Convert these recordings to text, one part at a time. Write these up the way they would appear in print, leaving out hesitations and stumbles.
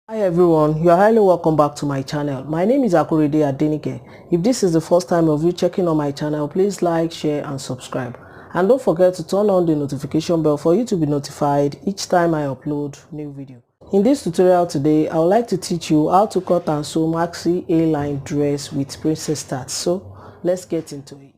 Hi everyone, you are highly welcome back to my channel. My name is Akurede Adenike. If this is the first time of you checking on my channel, please like, share and subscribe. And don't forget to turn on the notification bell for you to be notified each time I upload new video. In this tutorial today, I would like to teach you how to cut and sew maxi A-line dress with princess tats. So let's get into it.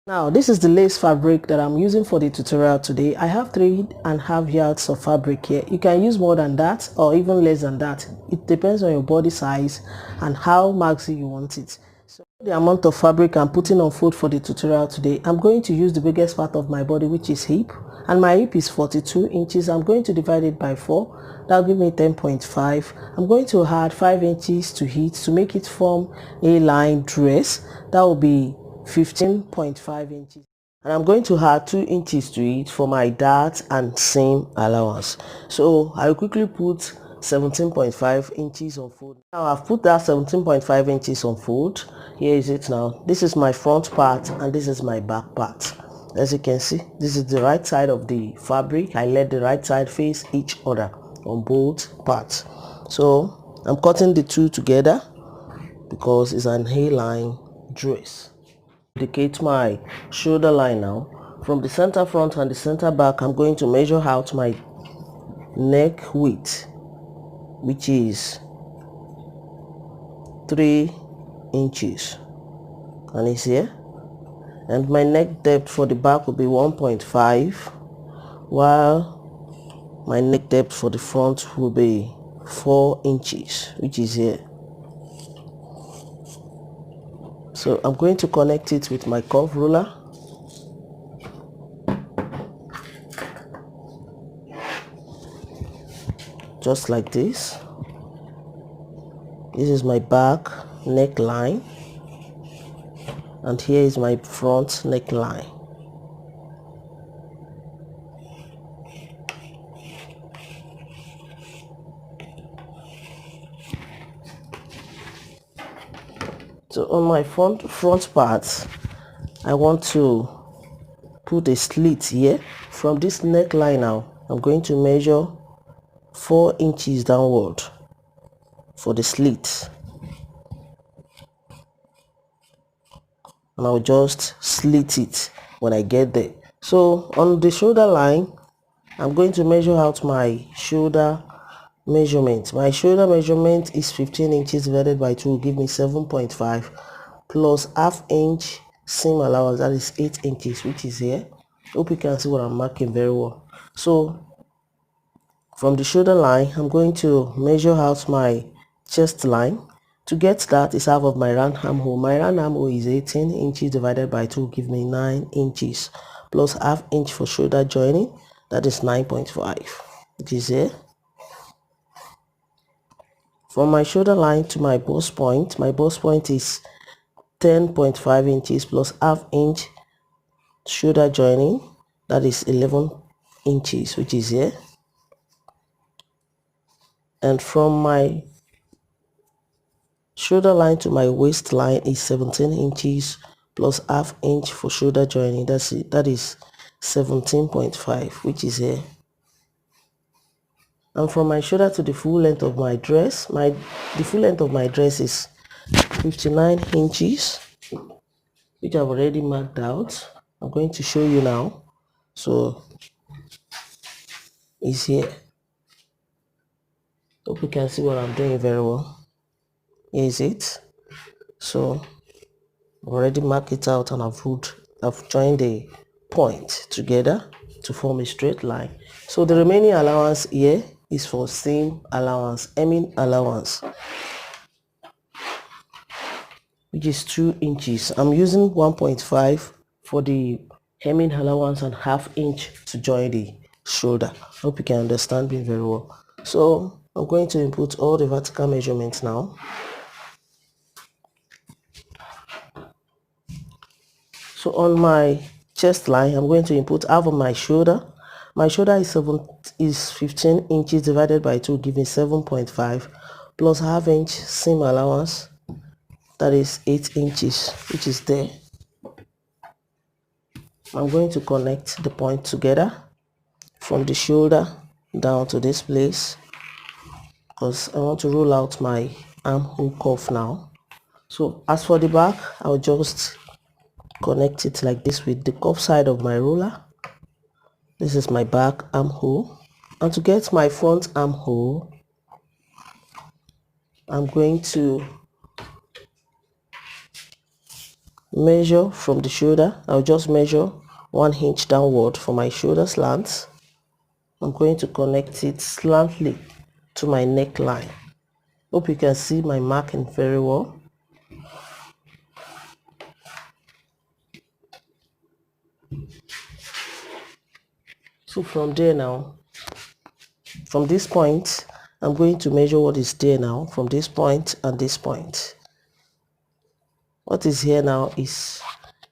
Now this is the lace fabric that I'm using for the tutorial today. I have 3.5 yards of fabric here. You can use more than that or even less than that. It depends on your body size and how maxi you want it. So the amount of fabric I'm putting on fold for the tutorial today, I'm going to use the biggest part of my body, which is hip, and my hip is 42 inches. I'm going to divide it by 4. That'll give me 10.5. I'm going to add 5 inches to it to make it form a line dress. That will be 15.5 inches, and I'm going to add 2 inches to it for my dart and seam allowance. So I'll quickly put 17.5 inches on fold. Now I've put that 17.5 inches on fold. Here is it now. This is my front part and this is my back part. As you can see, this is the right side of the fabric. I let the right side face each other on both parts. So I'm cutting the two together because it's an A-line dress. Indicate my shoulder line now. From the center front and the center back, I'm going to measure out my neck width, which is 3 inches, and it's here. And my neck depth for the back will be 1.5, while my neck depth for the front will be 4 inches, which is here. So I'm going to connect it with my curve ruler. Just like this. This is my back neckline, and here is my front neckline. So on my front part, I want to put a slit here. From this neckline now, I'm going to measure 4 inches downward for the slit, and I'll just slit it when I get there. So on the shoulder line, I'm going to measure out my shoulder measurement. My shoulder measurement is 15 inches divided by 2 will give me 7.5 plus ½ inch seam allowance, that is 8 inches, which is here. Hope you can see what I'm marking very well. So from the shoulder line, I'm going to measure out my chest line. To get that is half of my round armhole. My round armhole is 18 inches divided by 2 will give me 9 inches plus ½ inch for shoulder joining, that is 9.5, which is here. From my shoulder line to my bust point is 10.5 inches plus ½ inch shoulder joining, that is 11 inches, which is here. And from my shoulder line to my waistline is 17 inches plus ½ inch for shoulder joining, that is 17.5, which is here. And from my shoulder to the full length of my dress, the full length of my dress is 59 inches, which I've already marked out. I'm going to show you now. So it's here. Hope you can see what I'm doing very well. Here is it. So I've already marked it out, and I've joined the point together to form a straight line. So the remaining allowance here is for seam allowance, hemming allowance, which is 2 inches. I'm using 1.5 for the hemming allowance and ½ inch to join the shoulder. Hope you can understand me very well. So I'm going to input all the vertical measurements now. So on my chest line, I'm going to input half of my shoulder. My shoulder is 15 inches divided by 2, giving 7.5 plus ½ inch seam allowance, that is 8 inches, which is there. I'm going to connect the point together from the shoulder down to this place. because I want to roll out my armhole cuff now. So as for the back, I'll just connect it like this with the cuff side of my roller. This is my back armhole, and to get my front armhole, I'm going to measure from the shoulder. I'll just measure 1 inch downward for my shoulder slant. I'm going to connect it slantly to my neckline. Hope you can see my marking very well. So from there now, from this point, I'm going to measure what is there now from this point and this point. What is here now is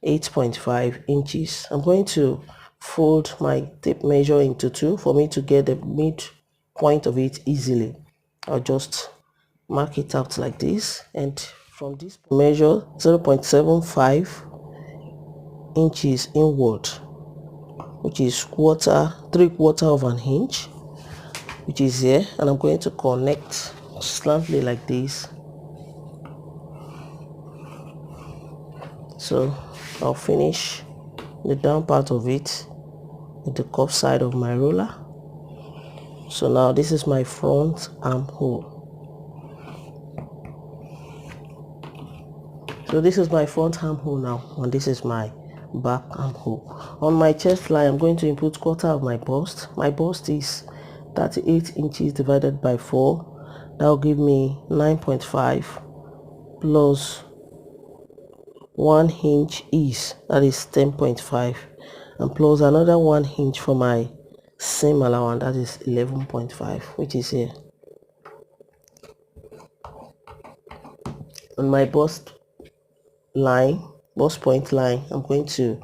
8.5 inches. I'm going to fold my tape measure into 2 for me to get the midpoint of it easily. I'll just mark it out like this, and from this measure 0.75 inches inward, which is 3/4 of an inch, which is here, and I'm going to connect slantly like this. So I'll finish the down part of it with the cuff side of my roller. So now this is my front armhole. So this is my front armhole now, and this is my back armhole. On my chest line, I'm going to input 1/4 of my bust. My bust is 38 inches divided by 4. That will give me 9.5 plus 1 inch is, that is 10.5, and plus another 1 inch for my seam allowance, that is 11.5, which is here. On my bust point line, I'm going to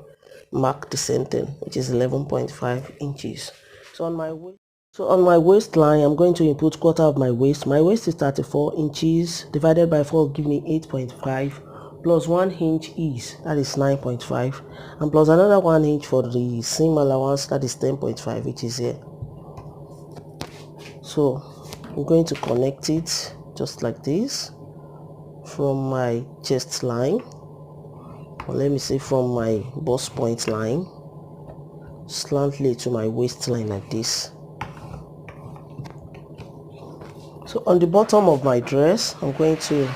mark the center, which is 11.5 inches. So on my waistline, I'm going to input 1/4 of my waist. My waist is 34 inches divided by 4 will give me 8.5 plus 1 inch is, that is 9.5, and plus another 1 inch for the seam allowance, that is 10.5, which is here. So I'm going to connect it just like this from my chest line, or let me say from my bust point line, slantly to my waistline like this. So on the bottom of my dress, I'm going to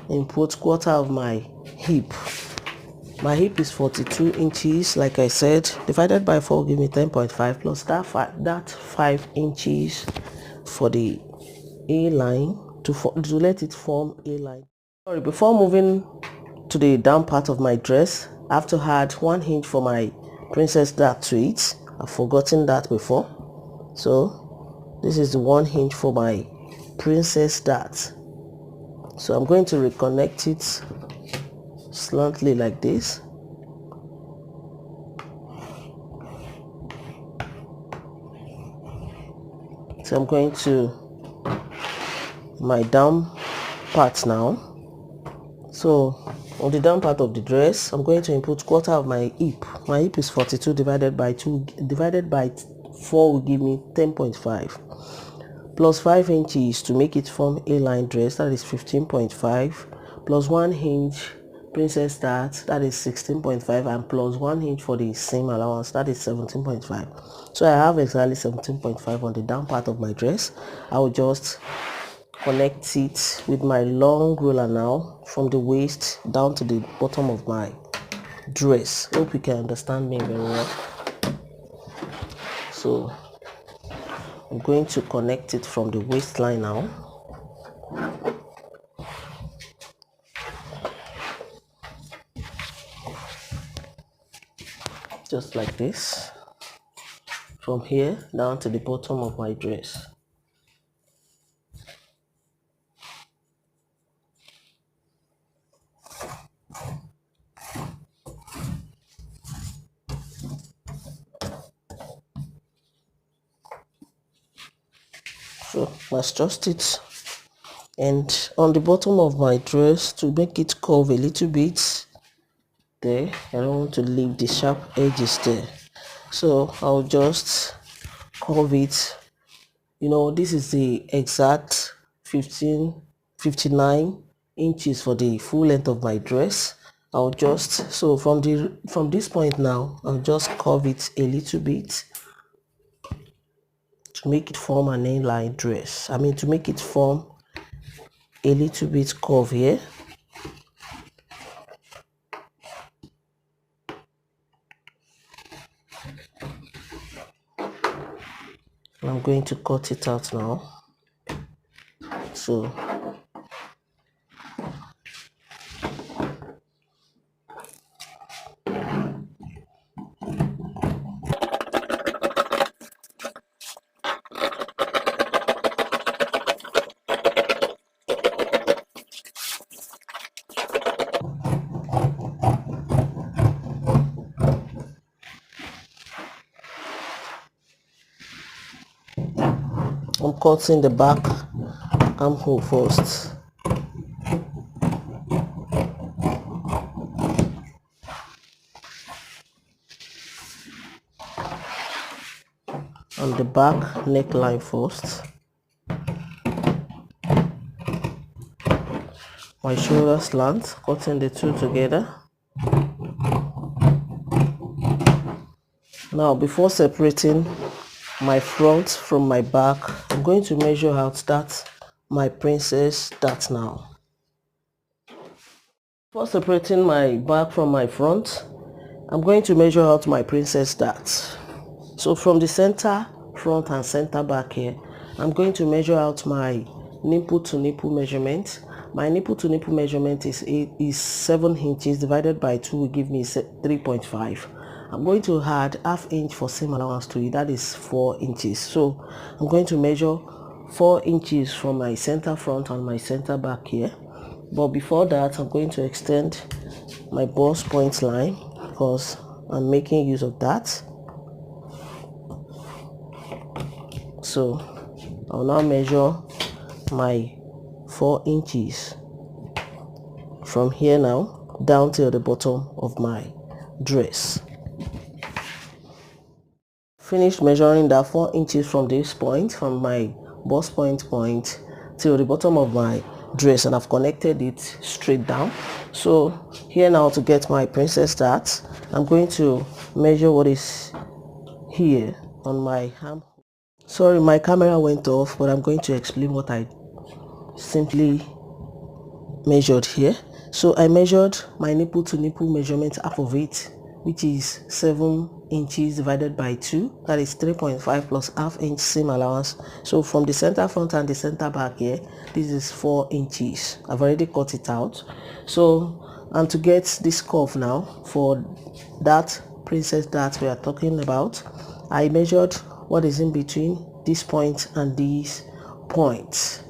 input 1/4 of my hip. My hip is 42 inches, like I said, divided by 4 will give me 10.5 plus that 5 inches for the A line to let it form A line. Sorry, before moving to the down part of my dress, I have to add 1 inch for my princess dart to it. I've forgotten that before. So this is the 1 inch for my princess dart. So I'm going to reconnect it slantly like this. So I'm going to my down part now. So on the down part of the dress, I'm going to input 1/4 of my hip. My hip is 42 divided by 4 will give me 10.5 plus 5 inches to make it form a line dress, that is 15.5, plus 1 inch princess dart, that is 16.5, and plus 1 inch for the seam allowance, that is 17.5. So I have exactly 17.5 on the down part of my dress. I will just connect it with my long roller now from the waist down to the bottom of my dress. Hope you can understand me very well. So I'm going to connect it from the waistline now. Just like this, from here down to the bottom of my dress. So let's just it, and on the bottom of my dress, to make it curve a little bit there, I don't want to leave the sharp edges there, so I'll just curve it You know, this is the exact 59 inches for the full length of my dress. I'll just, so from this point now, I'll just curve it a little bit to make it form an inline dress. I mean, to make it form a little bit curve here. I'm going to cut it out now. So I'm cutting the back armhole first. And the back neckline first. My shoulder slant, cutting the two together. Now, before separating my front from my back, I'm going to measure out my princess dart now. Before separating my back from my front, I'm going to measure out my princess dart. So from the center front and center back here, I'm going to measure out my nipple to nipple measurement. My nipple to nipple measurement is 7 inches divided by 2 will give me 3.5. I'm going to add ½ inch for seam allowance to it, that is 4 inches. So I'm going to measure 4 inches from my center front and my center back here. But before that, I'm going to extend my bust point line because I'm making use of that. So I'll now measure my 4 inches from here now down till the bottom of my dress. Finished measuring that 4 inches from this point, from my bust point till the bottom of my dress, and I've connected it straight down. So here now, to get my princess dart, I'm going to measure what is here on my arm. Sorry, my camera went off, but I'm going to explain what I simply measured here. So I measured my nipple to nipple measurement, half of it, which is 7 inches divided by 2, that is 3.5 plus ½ inch seam allowance. So from the center front and the center back here, this is 4 inches. I've already cut it out. So, and to get this curve now for that princess dart we are talking about, I measured what is in between this point and these points.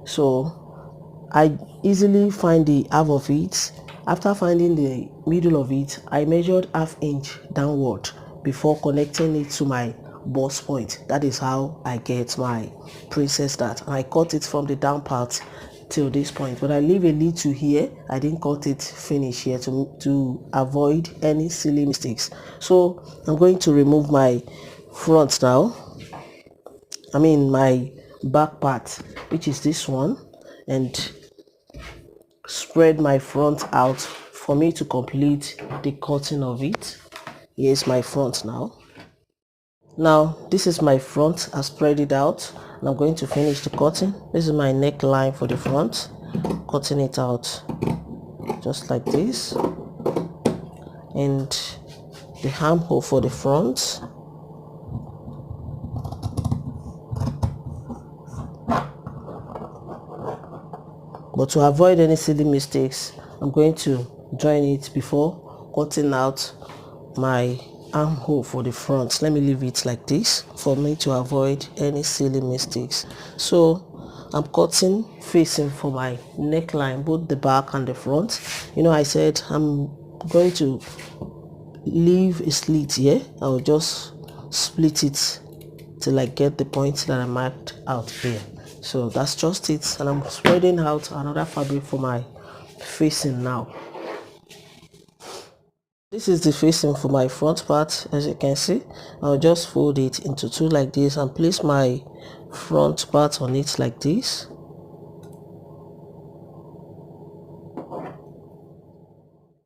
So I easily find the half of it. After finding the middle of it, I measured ½ inch downward before connecting it to my bust point. That is how I get my princess dart. And I cut it from the down part till this point, but I leave a little here. I didn't cut it finish here to avoid any silly mistakes. So I'm going to remove my front now, I mean my back part, which is this one, and spread my front out for me to complete the cutting of it. Here's my front now. Now this is my front. I spread it out and I'm going to finish the cutting. This is my neckline for the front, cutting it out just like this, and the armhole for the front. But to avoid any silly mistakes, I'm going to join it before cutting out my armhole for the front. Let me leave it like this for me to avoid any silly mistakes. So I'm cutting facing for my neckline, both the back and the front. You know, I said I'm going to leave a slit here. I'll just split it till I get the point that I marked out here. So that's just it, and I'm spreading out another fabric for my facing now. This is the facing for my front part. As you can see, I'll just fold it into two like this and place my front part on it like this.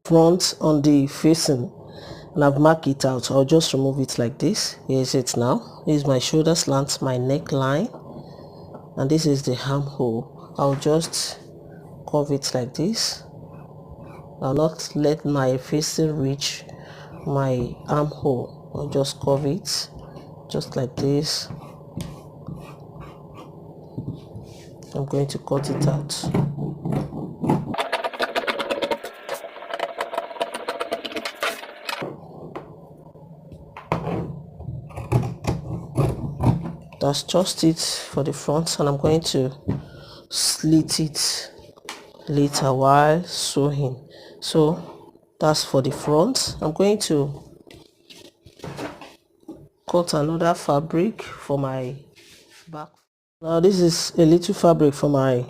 Front on the facing, and I've marked it out. I'll just remove it like this. Here's it now. This is my shoulder slant, my neckline, and this is the armhole. I'll just curve it like this. I'll not let my facing reach my armhole. I'll just curve it just like this. I'm going to cut it out. That's just it for the front, and I'm going to slit it later while sewing. So that's for the front. I'm going to cut another fabric for my back. Now this is a little fabric for my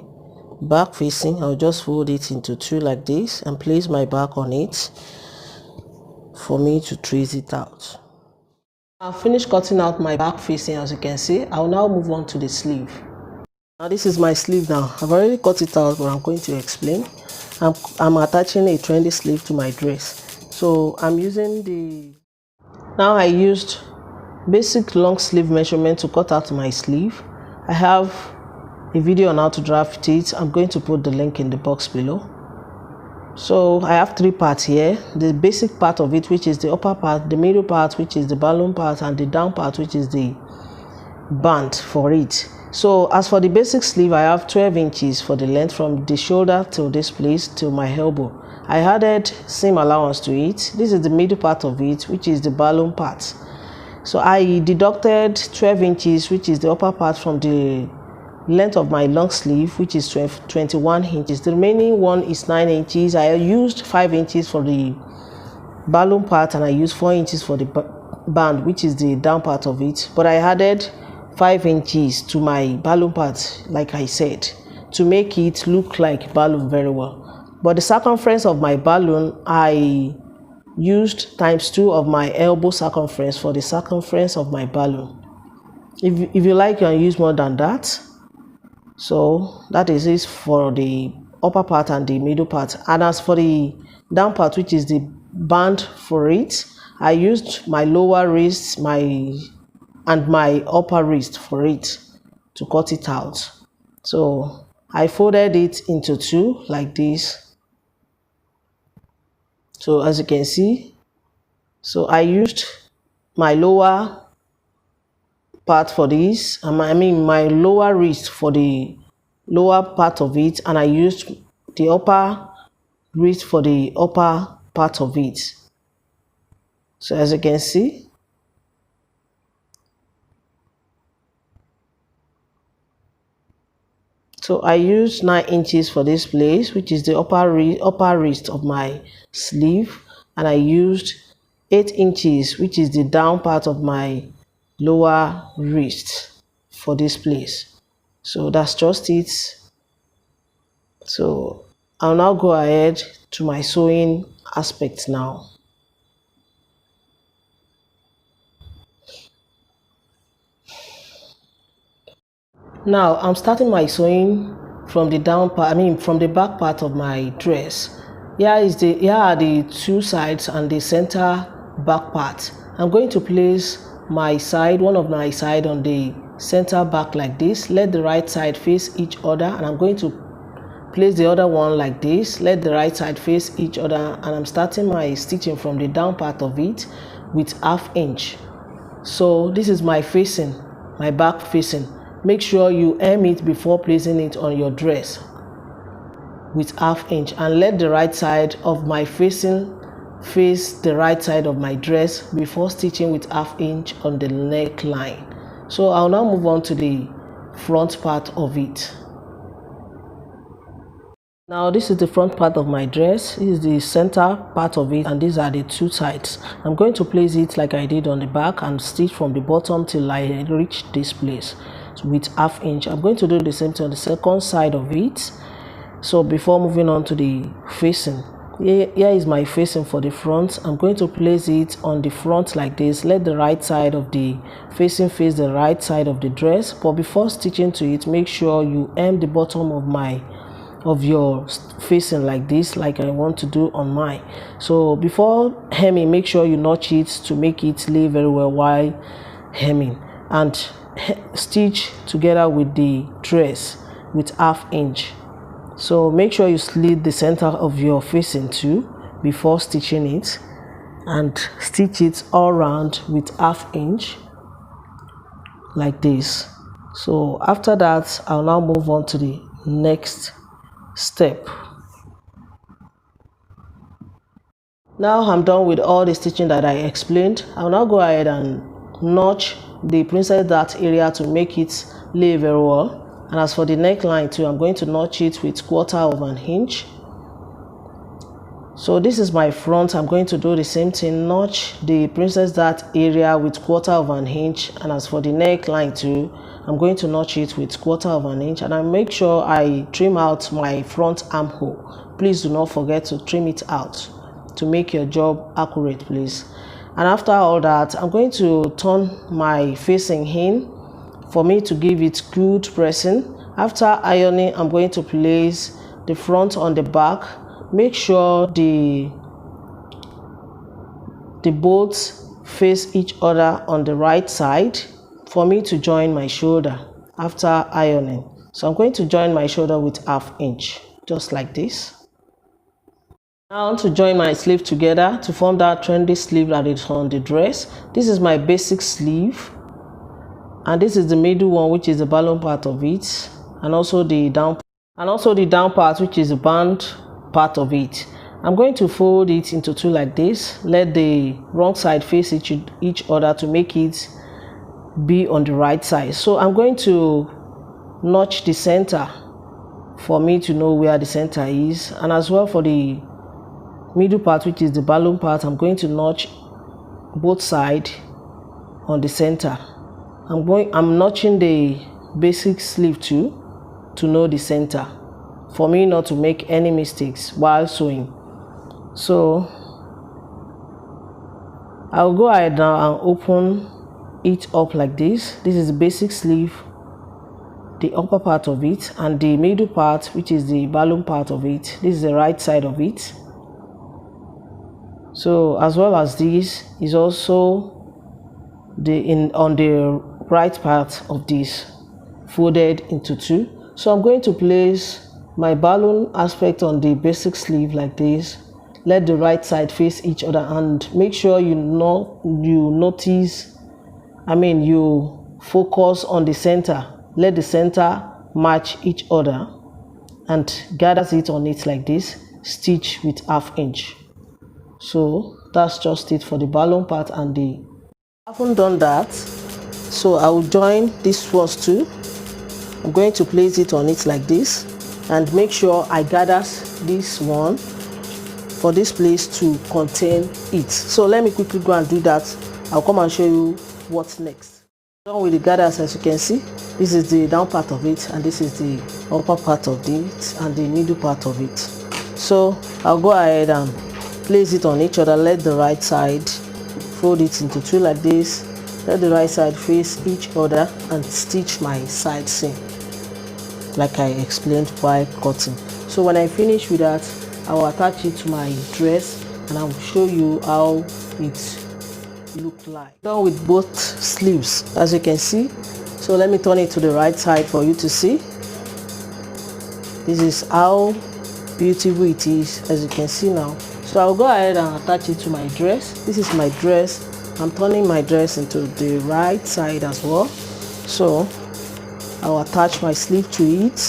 back facing. I'll just fold it into two like this and place my back on it for me to trace it out. I've finished cutting out my back facing. As you can see, I'll now move on to the sleeve. Now this is my sleeve now. I've already cut it out, but I'm going to explain. I'm attaching a trendy sleeve to my dress. So I'm using now I used basic long sleeve measurement to cut out my sleeve. I have a video on how to draft it. I'm going to put the link in the box below. So I have three parts here: the basic part of it, which is the upper part, the middle part, which is the balloon part, and the down part, which is the band for it. So as for the basic sleeve, I have 12 inches for the length from the shoulder to this place to my elbow. I added seam allowance to it. This is the middle part of it, which is the balloon part. So I deducted 12 inches, which is the upper part, from the length of my long sleeve, which is 21 inches. The remaining one is 9 inches. I used 5 inches for the balloon part, and I used 4 inches for the band, which is the down part of it. But I added 5 inches to my balloon part, like I said, to make it look like balloon very well. But the circumference of my balloon, I used ×2 of my elbow circumference for the circumference of my balloon. If you like, you can use more than that. So that is it for the upper part and the middle part. And as for the down part, which is the band for it, I used my lower wrist and my upper wrist for it to cut it out. So I folded it into two like this. So as you can see, so I used my lower part for this, my lower wrist for the lower part of it, and I used the upper wrist for the upper part of it. So as you can see, so I used 9 inches for this place, which is the upper wrist of my sleeve, and I used 8 inches, which is the down part of my lower wrist for this place. So that's just it. So I'll now go ahead to my sewing aspect now. Now I'm starting my sewing from the down part, from the back part of my dress. Here are the two sides and the center back part. I'm going to place one of my side on the center back like this. Let the right side face each other, and I'm going to place the other one like this. Let the right side face each other, and I'm starting my stitching from the down part of it with 1/2 inch. So this is my facing, my back facing. Make sure you hem it before placing it on your dress with 1/2 inch, and let the right side of my facing face the right side of my dress before stitching with 1/2 inch on the neckline. So I'll now move on to the front part of it. Now this is the front part of my dress. This is the center part of it, and these are the two sides. I'm going to place it like I did on the back and stitch from the bottom till I reach this place with 1/2 inch. I'm going to do the same thing on the second side of it. So before moving on to the facing, here is my facing for the front. I'm going to place it on the front like this. Let the right side of the facing face the right side of the dress, but before stitching to it, make sure you hem the bottom of your facing like this, like I want to do on mine. So before hemming, make sure you notch it to make it lay very well while hemming, and stitch together with the dress with 1/2 inch. So make sure you slit the center of your facing too before stitching it, and stitch it all around with 1/2 inch like this. So after that, I'll now move on to the next step. Now I'm done with all the stitching that I explained. I'll now go ahead and notch the princess dart area to make it lay very well. And as for the neckline too, I'm going to notch it with 1/4 inch. So this is my front. I'm going to do the same thing, notch the princess dart area with 1/4 inch, and as for the neckline too, I'm going to notch it with 1/4 inch, and I make sure I trim out my front armhole. Please do not forget to trim it out to make your job accurate, please. And after all that, I'm going to turn my facing in for me to give it good pressing. After ironing, I'm going to place the front on the back. Make sure the bolts face each other on the right side for me to join my shoulder after ironing. So I'm going to join my shoulder with 1/2 inch, just like this. Now to join my sleeve together to form that trendy sleeve that is on the dress. This is my basic sleeve, and this is the middle one, which is the balloon part of it, and also the down part, which is the band part of it. I'm going to fold it into two like this. Let the wrong side face each other to make it be on the right side. So I'm going to notch the center for me to know where the center is, and as well for the middle part, which is the balloon part, I'm going to notch both sides on the center. I'm notching the basic sleeve too to know the center for me not to make any mistakes while sewing. So I'll go ahead now and open it up like this. This is the basic sleeve, the upper part of it, and the middle part, which is the balloon part of it. This is the right side of it. So as well as this is also on the right part of this, folded into two. So I'm going to place my balloon aspect on the basic sleeve like this. Let the right side face each other, and make sure you focus on the center. Let the center match each other and gather it on it like this. Stitch with 1/2 inch. So that's just it for the balloon part. And I haven't done that, so I will join this ones too. I'm going to place it on it like this, and make sure I gather this one for this place to contain it. So let me quickly go and do that. I'll come and show you what's next. Done with the gathers. As you can see, this is the down part of it, and this is the upper part of it, and the middle part of it. So I'll go ahead and place it on each other. Let the right side, fold it into two like this. Let the right side face each other, and stitch my side seam like I explained while cutting. So when I finish with that, I will attach it to my dress, and I will show you how it look like. Done with both sleeves, as you can see. So let me turn it to the right side for you to see. This is how beautiful it is, as you can see now. So I'll go ahead and attach it to my dress. This is my dress. I'm turning my dress into the right side as well. So I'll attach my sleeve to it.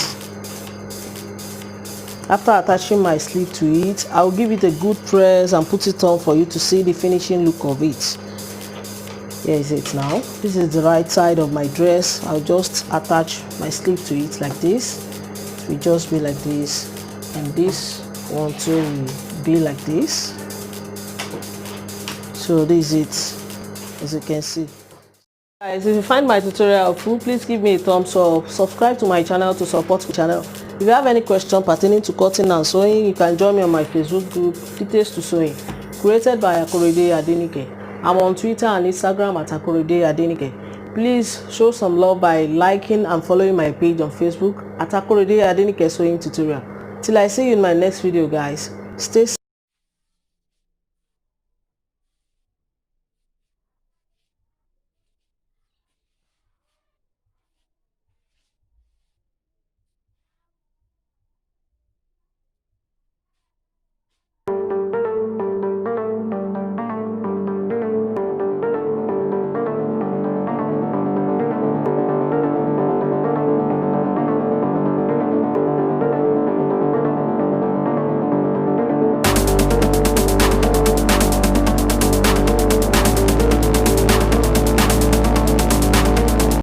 After attaching my sleeve to it, I'll give it a good press and put it on for you to see the finishing look of it. Here is it now. This is the right side of my dress. I'll just attach my sleeve to it like this. It will just be like this, and this one too will be like this. So this is it, as you can see. Guys, if you find my tutorial helpful, please give me a thumbs up, subscribe to my channel to support the channel, If you have any question pertaining to cutting and sewing, you can join me on my Facebook group, Details to Sewing, created by Akorede Adenike. I'm on Twitter and Instagram at Akorede Adenike. Please show some love by liking and following my page on Facebook at Akorede Adenike Sewing Tutorial. Till I see you in my next video, guys. Stay safe.